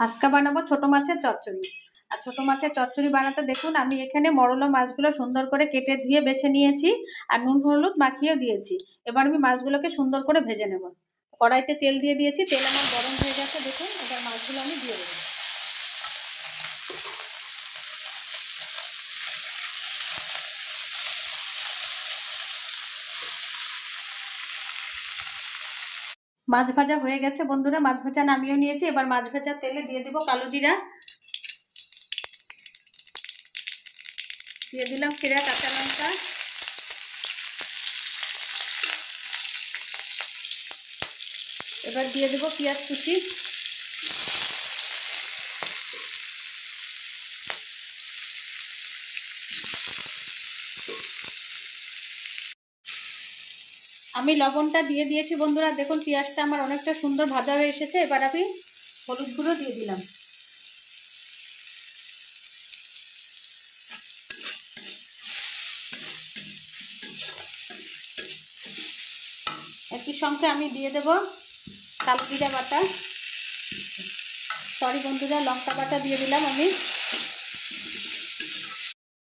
আজকে বানাবো ছোট মাছের চচ্চড়ি। আর ছোট মাছের চচ্চড়ি বানাতে দেখুন আমি এখানে মরলা মাছগুলো সুন্দর করে কেটে ধুয়ে বেছে নিয়েছি আর নুন হলুদ মাখিয়েও দিয়েছি। এবার আমি মাছগুলোকে সুন্দর করে ভেজে নেব। কড়াইতে তেল দিয়ে দিয়েছি, তেল আমার গরম হয়ে গেছে। দেখুন এবার মাছগুলো আমি দিয়ে দেবো। মাছ ভাজা হয়ে গেছে বন্ধুরা, মাছ ভাজা নামিয়েও নিয়েছি। এবার মাছ ভাজা তেলে দিয়ে দিব কালো জিরা, দিয়ে দিলাম চিরা কাঁচা লঙ্কা, এবার দিয়ে দেবো পেঁয়াজ কুচি, আমি লবণটা দিয়ে দিয়েছি বন্ধুরা। দেখুন পেঁয়াজটা আমার অনেকটা সুন্দর ভাজা হয়ে এসেছে। এবার আমি হলুদ গুঁড়ো দিয়ে দিলাম, একই সঙ্গে আমি দিয়ে দেব কালো জিরা বাটা, সরি বন্ধুরা লঙ্কা বাটা দিয়ে দিলাম আমি।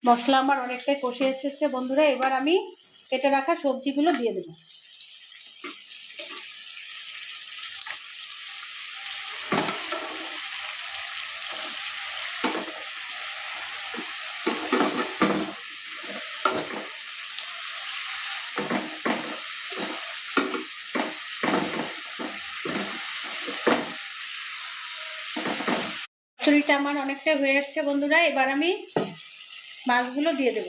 মশলা আমার অনেকটাই কষে এসেছে বন্ধুরা। এবার আমি কেটে রাখা সবজিগুলো দিয়ে দেব। চচ্চড়িটা আমার অনেকটাই হয়ে আসছে বন্ধুরা। এবার আমি মাছগুলো দিয়ে দেব।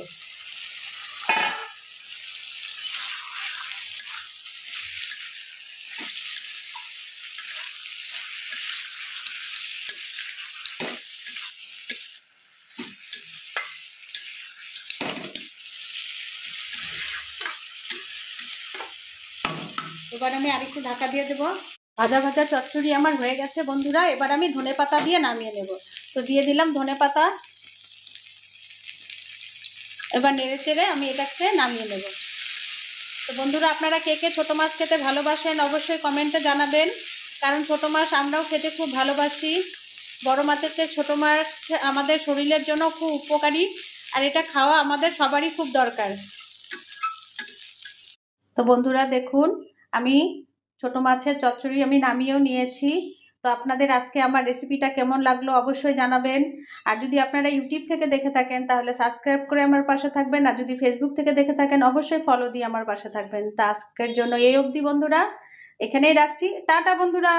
এবার আমি আরেকটু ঢাকা দিয়ে দেবো। ভাজা ভাজা চচ্চড়ি আমার হয়ে গেছে বন্ধুরা। এবার আমি ধনেপাতা দিয়ে নামিয়ে নেব। তো দিয়ে দিলাম ধনেপাতা, এবার নেড়ে চেড়ে আমি এটাকে নামিয়ে নেব। তো বন্ধুরা আপনারা কে কে ছোটো মাছ খেতে ভালোবাসেন অবশ্যই কমেন্টে জানাবেন, কারণ ছোটো মাছ আমরাও খেতে খুব ভালোবাসি। বড় মাছের চেয়ে ছোটো মাছ আমাদের শরীরের জন্য খুব উপকারী, আর এটা খাওয়া আমাদের সবারই খুব দরকার। তো বন্ধুরা দেখুন আমি ছোট মাছের চচ্চড়ি আমি নামিয়েও নিয়েছি। তো আপনাদের আজকে আমার রেসিপিটা কেমন লাগলো অবশ্যই জানাবেন। আর যদি আপনারা ইউটিউব থেকে দেখে থাকেন তাহলে সাবস্ক্রাইব করে আমার পাশে থাকবেন, আর যদি ফেসবুক থেকে দেখে থাকেন অবশ্যই ফলো দিয়ে আমার পাশে থাকবেন। তা আজকের জন্য এই অবধি বন্ধুরা, এখানেই রাখছি। টাটা বন্ধুরা।